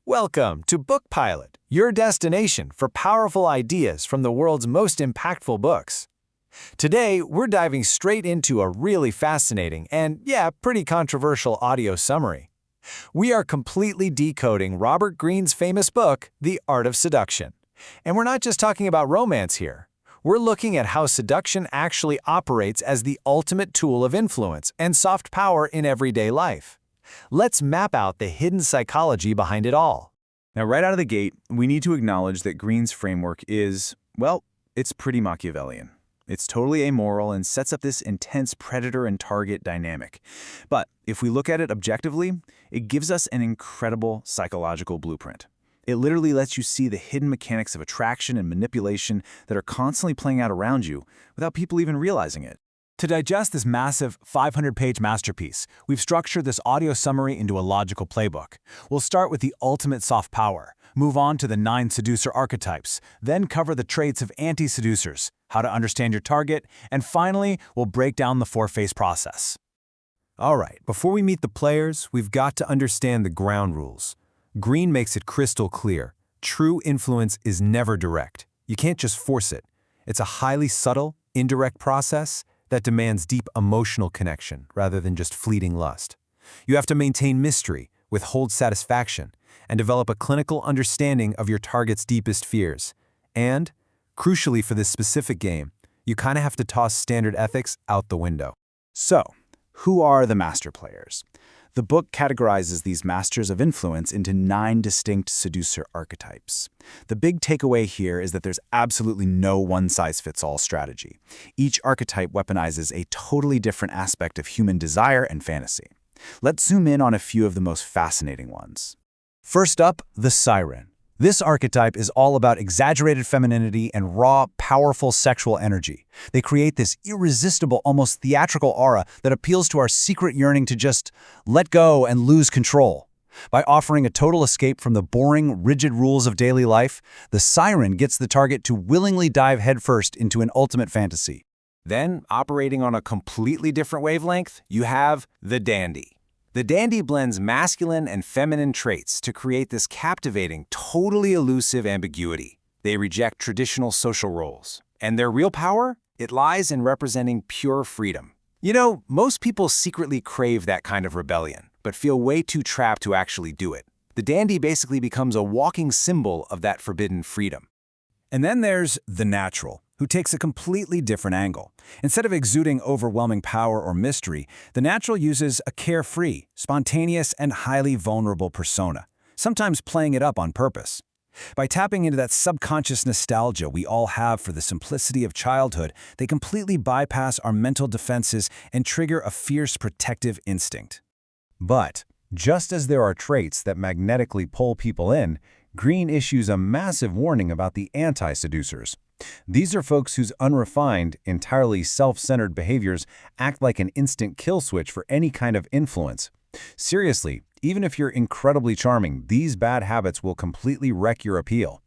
Welcome to BookPilot, your destination for powerful ideas from the world's most impactful books. Today, we're diving straight into a really fascinating and, pretty controversial audio summary. We are completely decoding Robert Greene's famous book, The Art of Seduction. And we're not just talking about romance here. We're looking at how seduction actually operates as the ultimate tool of influence and soft power in everyday life. Let's map out the hidden psychology behind it all. Now, right out of the gate, we need to acknowledge that Greene's framework is, well, it's pretty Machiavellian. It's totally amoral and sets up this intense predator and target dynamic. But if we look at it objectively, it gives us an incredible psychological blueprint. It literally lets you see the hidden mechanics of attraction and manipulation that are constantly playing out around you without people even realizing it. To digest this massive 500-page masterpiece, we've structured this audio summary into a logical playbook. We'll start with the ultimate soft power, move on to the 9 seducer archetypes, then cover the traits of anti-seducers, how to understand your target, and finally, we'll break down the 4-phase process. All right, before we meet the players, we've got to understand the ground rules. Greene makes it crystal clear. True influence is never direct. You can't just force it. It's a highly subtle, indirect process that demands deep emotional connection rather than just fleeting lust. You have to maintain mystery, withhold satisfaction, and develop a clinical understanding of your target's deepest fears. And, crucially for this specific game, you kind of have to toss standard ethics out the window. So, who are the master players? The book categorizes these masters of influence into 9 distinct seducer archetypes. The big takeaway here is that there's absolutely no one-size-fits-all strategy. Each archetype weaponizes a totally different aspect of human desire and fantasy. Let's zoom in on a few of the most fascinating ones. First up, the siren. This archetype is all about exaggerated femininity and raw, powerful sexual energy. They create this irresistible, almost theatrical aura that appeals to our secret yearning to just let go and lose control. By offering a total escape from the boring, rigid rules of daily life, the siren gets the target to willingly dive headfirst into an ultimate fantasy. Then, operating on a completely different wavelength, you have the dandy. The dandy blends masculine and feminine traits to create this captivating, totally elusive ambiguity. They reject traditional social roles. And their real power? It lies in representing pure freedom. You know, most people secretly crave that kind of rebellion, but feel way too trapped to actually do it. The dandy basically becomes a walking symbol of that forbidden freedom. And then there's the natural, who takes a completely different angle. Instead of exuding overwhelming power or mystery, the natural uses a carefree, spontaneous, and highly vulnerable persona, sometimes playing it up on purpose. By tapping into that subconscious nostalgia we all have for the simplicity of childhood, they completely bypass our mental defenses and trigger a fierce protective instinct. But, just as there are traits that magnetically pull people in, Greene issues a massive warning about the anti-seducers. These are folks whose unrefined, entirely self-centered behaviors act like an instant kill switch for any kind of influence. Seriously, even if you're incredibly charming, these bad habits will completely wreck your appeal.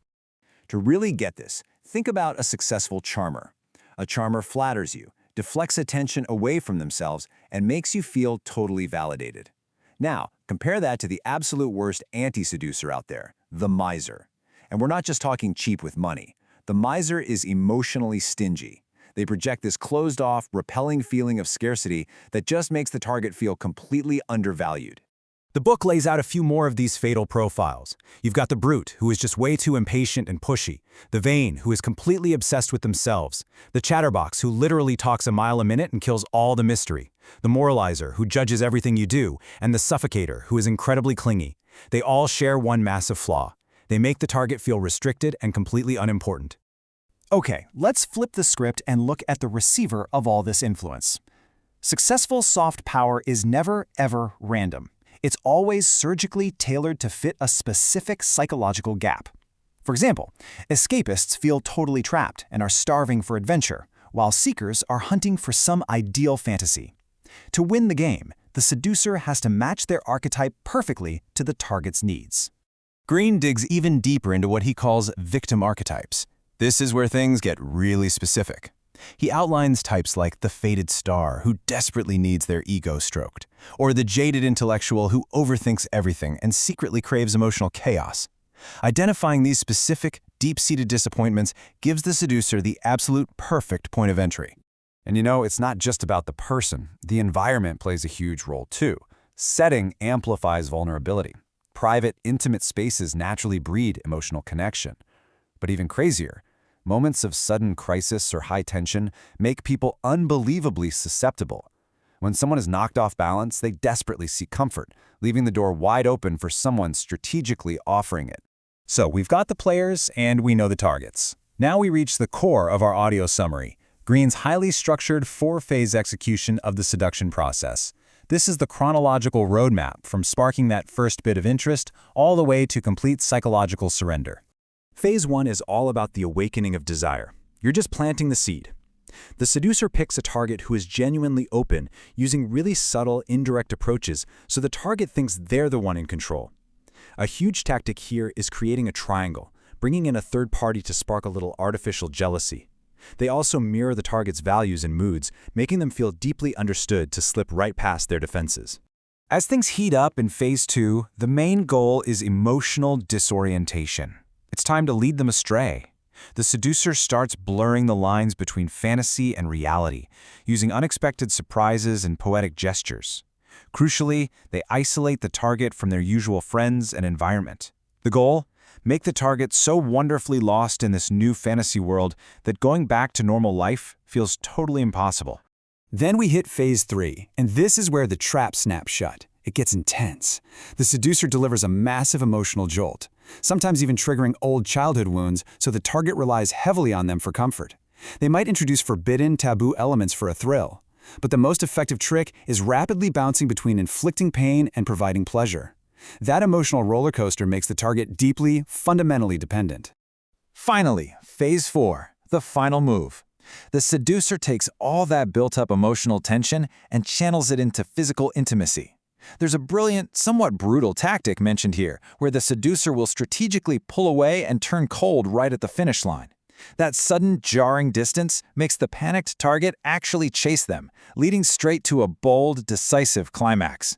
To really get this, think about a successful charmer. A charmer flatters you, deflects attention away from themselves, and makes you feel totally validated. Now, compare that to the absolute worst anti-seducer out there, the miser. And we're not just talking cheap with money. The miser is emotionally stingy. They project this closed-off, repelling feeling of scarcity that just makes the target feel completely undervalued. The book lays out a few more of these fatal profiles. You've got the brute, who is just way too impatient and pushy, the vain, who is completely obsessed with themselves, the chatterbox, who literally talks a mile a minute and kills all the mystery, the moralizer, who judges everything you do, and the suffocator, who is incredibly clingy. They all share one massive flaw. They make the target feel restricted and completely unimportant. Okay, let's flip the script and look at the receiver of all this influence. Successful soft power is never, ever random. It's always surgically tailored to fit a specific psychological gap. For example, escapists feel totally trapped and are starving for adventure, while seekers are hunting for some ideal fantasy. To win the game, the seducer has to match their archetype perfectly to the target's needs. Greene digs even deeper into what he calls victim archetypes. This is where things get really specific. He outlines types like the fated star who desperately needs their ego stroked, or the jaded intellectual who overthinks everything and secretly craves emotional chaos. Identifying these specific, deep-seated disappointments gives the seducer the absolute perfect point of entry. And you know, it's not just about the person. The environment plays a huge role too. Setting amplifies vulnerability. Private, intimate spaces naturally breed emotional connection. But even crazier, moments of sudden crisis or high tension make people unbelievably susceptible. When someone is knocked off balance, they desperately seek comfort, leaving the door wide open for someone strategically offering it. So we've got the players and we know the targets. Now we reach the core of our audio summary, Greene's highly structured 4-phase execution of the seduction process. This is the chronological roadmap from sparking that first bit of interest all the way to complete psychological surrender. Phase 1 is all about the awakening of desire. You're just planting the seed. The seducer picks a target who is genuinely open, using really subtle, indirect approaches so the target thinks they're the one in control. A huge tactic here is creating a triangle, bringing in a third party to spark a little artificial jealousy. They also mirror the target's values and moods, making them feel deeply understood to slip right past their defenses. As things heat up in Phase 2, the main goal is emotional disorientation. It's time to lead them astray. The seducer starts blurring the lines between fantasy and reality, using unexpected surprises and poetic gestures. Crucially, they isolate the target from their usual friends and environment. The goal? Make the target so wonderfully lost in this new fantasy world that going back to normal life feels totally impossible. Then we hit Phase 3, and this is where the trap snaps shut. It gets intense. The seducer delivers a massive emotional jolt, sometimes even triggering old childhood wounds, so the target relies heavily on them for comfort. They might introduce forbidden, taboo elements for a thrill, but the most effective trick is rapidly bouncing between inflicting pain and providing pleasure. That emotional roller coaster makes the target deeply, fundamentally dependent. Finally, Phase 4, the final move. The seducer takes all that built-up emotional tension and channels it into physical intimacy. There's a brilliant, somewhat brutal tactic mentioned here, where the seducer will strategically pull away and turn cold right at the finish line. That sudden, jarring distance makes the panicked target actually chase them, leading straight to a bold, decisive climax.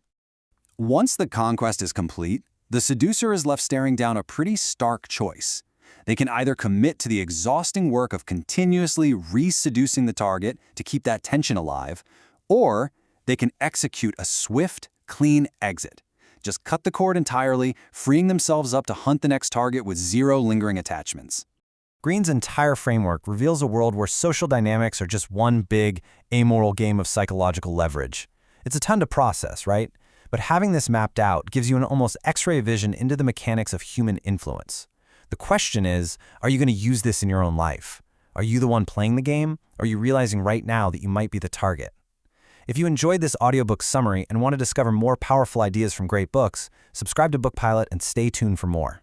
Once the conquest is complete, the seducer is left staring down a pretty stark choice. They can either commit to the exhausting work of continuously re-seducing the target to keep that tension alive, or they can execute a swift, clean exit. Just cut the cord entirely, freeing themselves up to hunt the next target with zero lingering attachments. Greene's entire framework reveals a world where social dynamics are just one big, amoral game of psychological leverage. It's a ton to process, right? But having this mapped out gives you an almost X-ray vision into the mechanics of human influence. The question is, are you going to use this in your own life? Are you the one playing the game, or are you realizing right now that you might be the target? If you enjoyed this audiobook summary and want to discover more powerful ideas from great books, subscribe to BookPilot and stay tuned for more.